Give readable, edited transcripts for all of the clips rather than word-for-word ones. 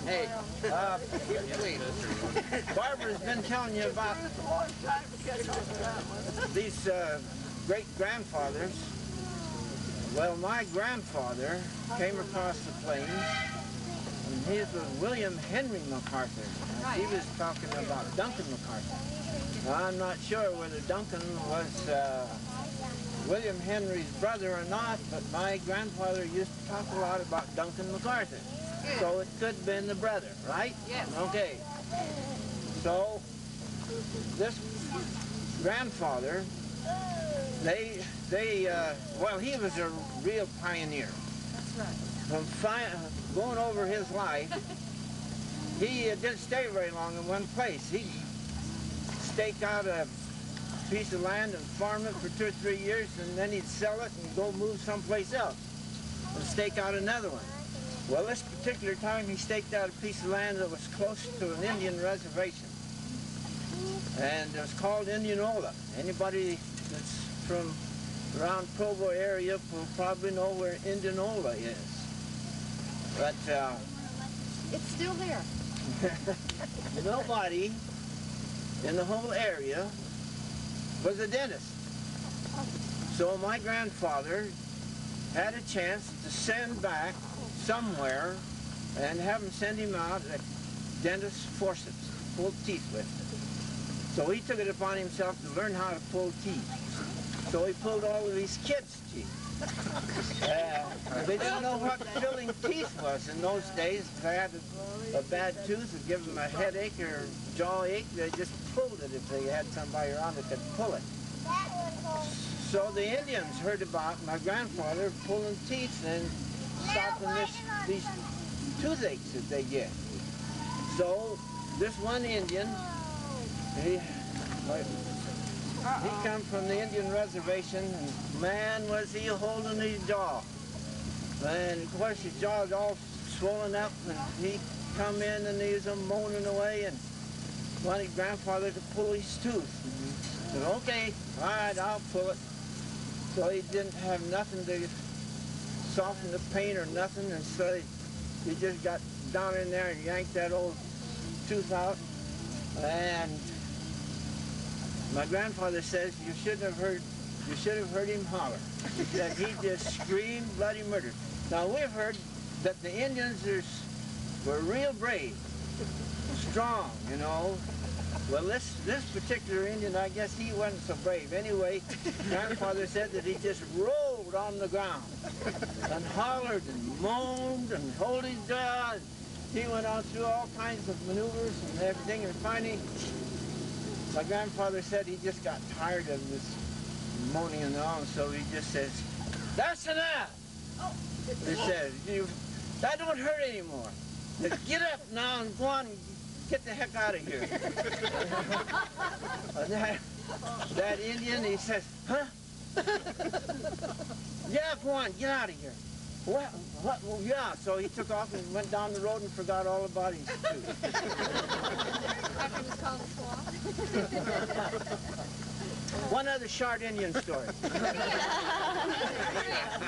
Hey, please. Barbara's been telling you about these great-grandfathers. Well, my grandfather came across the plains, and he was William Henry MacArthur. He was talking about Duncan MacArthur. Now, I'm not sure whether Duncan was William Henry's brother or not, but my grandfather used to talk a lot about Duncan MacArthur. So it could have been the brother, right? Yes. Okay. So this grandfather, well, he was a real pioneer. That's right. From going over his life, he didn't stay very long in one place. He'd stake out a piece of land and farm it for 2 or 3 years, and then he'd sell it and go move someplace else and stake out another one. Well, this particular time he staked out a piece of land that was close to an Indian reservation, and it was called Indianola. Anybody that's from around Provo area will probably know where Indianola is. But It's still there. nobody in the whole area was a dentist. So my grandfather had a chance to send back somewhere and have him send him out a dentist's forceps, pull teeth with. So he took it upon himself to learn how to pull teeth. So he pulled all of these kids' teeth. They didn't know what filling teeth was in those days. If they had a bad tooth or give them a headache or jaw ache, they just pulled it if they had somebody around that could pull it. So the Indians heard about my grandfather pulling teeth and stopping these toothaches that they get. So this one Indian, he come from the Indian reservation, and man, was he holding his jaw. And of course his jaw was all swollen up, and he come in and he was moaning away and wanted grandfather to pull his tooth. He said, okay, all right, I'll pull it. So he didn't have nothing to soften the pain or nothing, and so he just got down in there and yanked that old tooth out. And my grandfather says you should have heard him holler. That he just screamed bloody murder. Now we've heard that the Indians were real brave, strong, you know. Well, this particular Indian, I guess he wasn't so brave. Anyway, grandfather said that he just rolled on the ground and hollered and moaned and held his jaw. He went on through all kinds of maneuvers and everything, and finally, my grandfather said he just got tired of this moaning and all, so he just says, that's enough! He says, that don't hurt anymore. Get up now and go on and get the heck out of here. And that Indian, he says, huh? Yeah, go on, get out of here. What? Well, yeah, so he took off and went down the road and forgot all about his tooth. After he was called a squaw. One other short Indian story.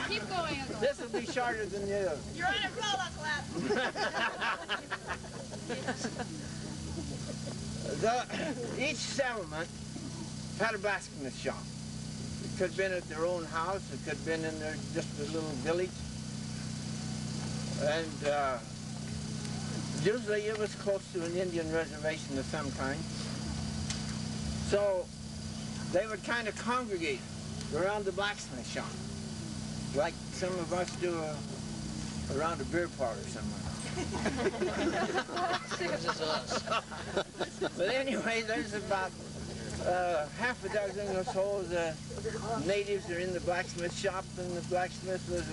Keep going, Uncle. This will be shorter than the other. You're on a roll, Uncle Ab. Each settlement had a blacksmith shop. It could have been at their own house. It could have been in their, just a little village. And usually it was close to an Indian reservation of some kind. So they would kind of congregate around the blacksmith shop, like some of us do around a beer parlor somewhere. But anyway, there's about half a dozen or so of the natives are in the blacksmith shop, and the blacksmith was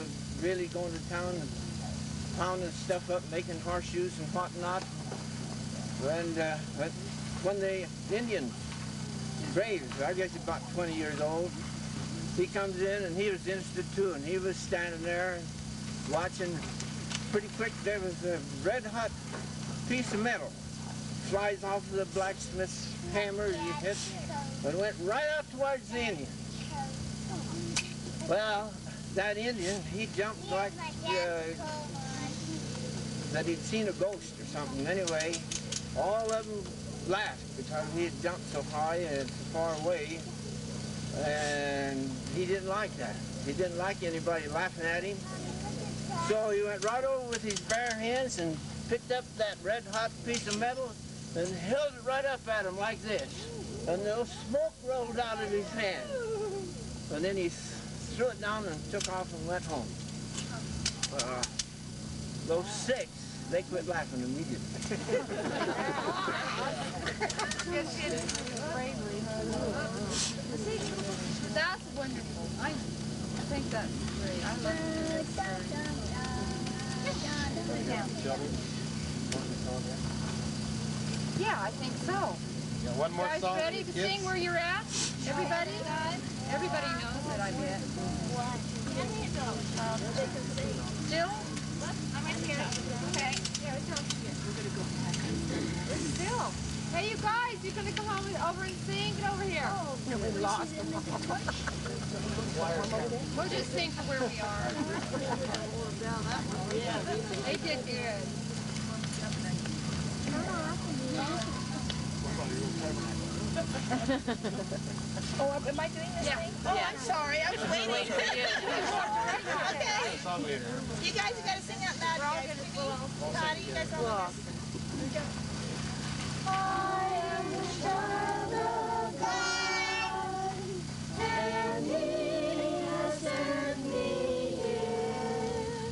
really going to town and pounding stuff up, making horseshoes and whatnot. And when the Indian braves, I guess about 20 years old, he comes in and he was interested too, and he was standing there watching. Pretty quick there was a red hot piece of metal flies off of the blacksmith's hammer he hit and went right out towards the Indian. Well, that Indian, he jumped like said he'd seen a ghost or something. Anyway, all of them laughed because he had jumped so high and so far away, and he didn't like that. He didn't like anybody laughing at him. So he went right over with his bare hands and picked up that red-hot piece of metal and held it right up at him like this. And the smoke rolled out of his hand. And then he threw it down and took off and went home. Those 6, they quit laughing immediately. That's wonderful. I think that's great. I love this story. Yeah, I think so. Yeah, one more guys song. ready to sing where you're at? Everybody? Everybody knows it, I bet. Still? I'm right here. Okay. Still. Hey, you guys, you gonna come over and sing? Get over here. Oh, no, we lost them. We'll just sing for where we are. They did good. Oh, am I doing this thing? Oh, I'm sorry. I was waiting. Okay. You guys have got to sing out loud. Patty, you guys all I am the child of God, and He has sent me here,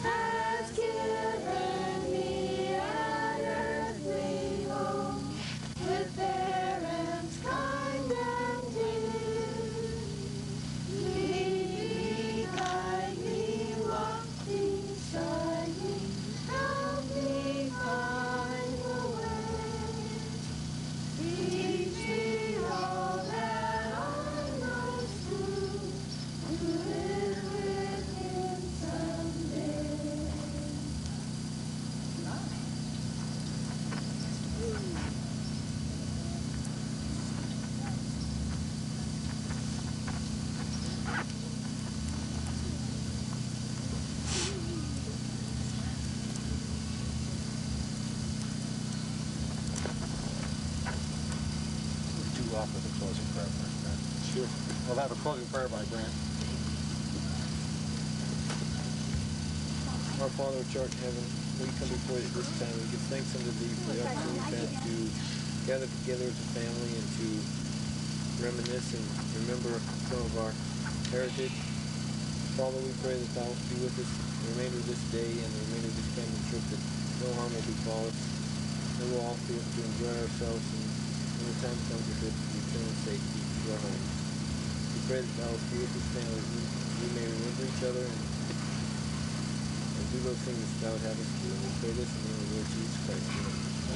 has given me an earthly home, with parents kind and dear. Lead me, guide me, walk beside me, help me find the way. Teach me all that I must do to live with Him someday. Do off with a closing prayer first, Brent. Sure. We'll have a closing prayer by Brent. Our Father which art in heaven, we come before you at this time. We give thanks unto thee for the opportunity we've had to gather together as a family and to reminisce and remember some of our heritage. Father, we pray that thou be with us the remainder of this day and the remainder of this family trip, that no harm will befall us, and we'll all be able to enjoy ourselves, and when the time comes of it, return in safety to our homes. We pray that thou be with this family, we may remember each other and do those things that thou would have us do. And we pray this in the name of the Lord Jesus Christ.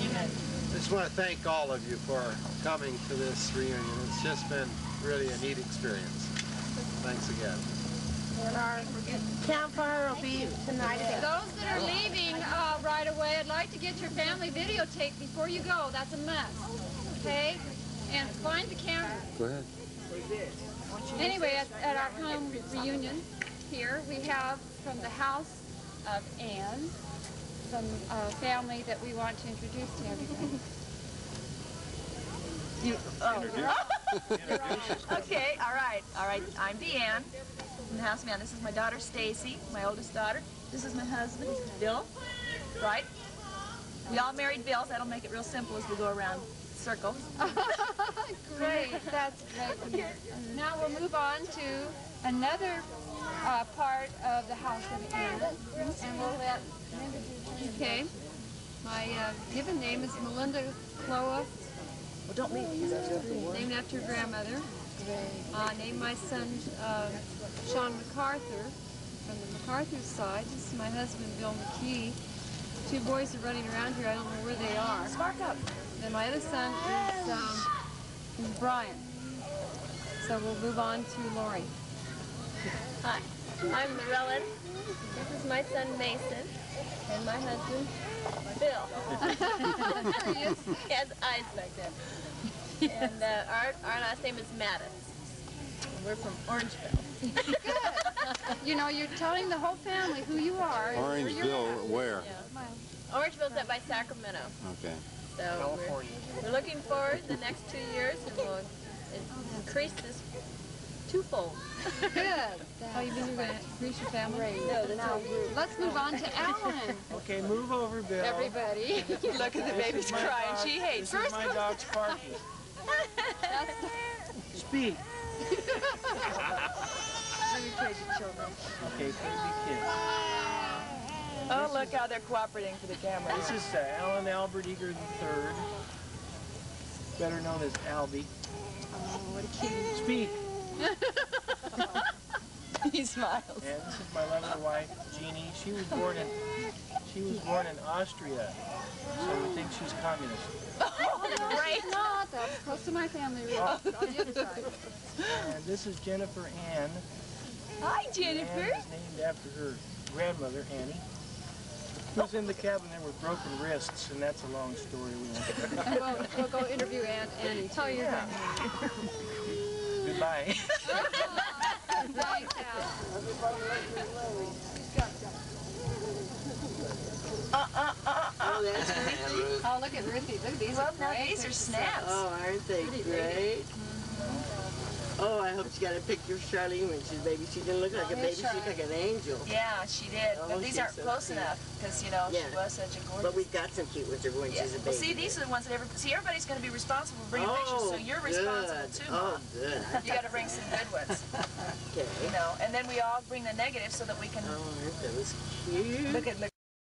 Amen. I just want to thank all of you for coming to this reunion. It's just been really a neat experience. Thanks again. And our campfire will be tonight. Those that are leaving right away, I'd like to get your family videotape before you go. That's a must. Okay? And find the camera. Go ahead. Anyway, at our home reunion here, we have from the house of Anne, some family that we want to introduce to everybody. Okay, all right. I'm Deanne from the house man. This is my daughter Stacy, my oldest daughter. This is my husband, Bill. Right? We all married Bills. That'll make it real simple as we go around circles. Great, that's great. Now we'll move on to another part of the house of Anne, and we'll let Linda do. Okay. My given name is Melinda Cloa. Well, don't leave. Named after her grandmother. Named my son Sean MacArthur from the MacArthur side. This is my husband Bill McKee. 2 boys are running around here. I don't know where they are. Spark up. Then my other son is Brian. So we'll move on to Lori. Hi, I'm Llewellyn. This is my son Mason, and my husband Bill. There he is. He has eyes like that. And our last name is Mattis. We're from Orangeville. Good. you know, you're telling the whole family who you are. and where you're Orangeville, at. where? Orangeville's up by Sacramento. Okay. So we're looking forward the next 2 years, and we'll increase this twofold. Good. Oh, you mean you're going to increase your family? No, that's all group. Let's move on to Alan. Okay, move over, Bill. Everybody. Look at the baby's crying. She hates This is my dog, Sparky. Speak. Okay, baby kid. Oh, look how they're cooperating for the camera. This is Alan Albert Eager III, better known as Albie. Oh, what a cute. Speak. He smiles. And this is my lovely wife, Jeannie. She was born in Austria, so we think she's communist. Great. Not. That's close to my family. Really. On the other side. And this is Jennifer Ann. Hi, Jennifer. Ann is named after her grandmother, Annie, who's in the cabin there with broken wrists, and that's a long story. We'll go interview Annie. Tell your grandmother. Goodbye. Thanks, Al. Oh, that's Ruthie. Oh, look at Ruthie. Look at these. Well, are now great. these are snaps. Oh, aren't they great? Oh, I hope she got a picture of Charlene when she was a baby. She didn't look like a baby. She looked like an angel. Yeah, she did. Oh, But these she's aren't so close cute. enough because, you know, Yeah. she was such a gorgeous. But we've got some cute ones of her when Yeah. she's a Well, baby. see, these are the ones that everybody's going to be responsible for bringing pictures, so you're good. responsible too, Oh, Mom. good. You got to bring some good ones, Okay. you know. And then we all bring the negatives so that we can Oh, aren't those cute? look at.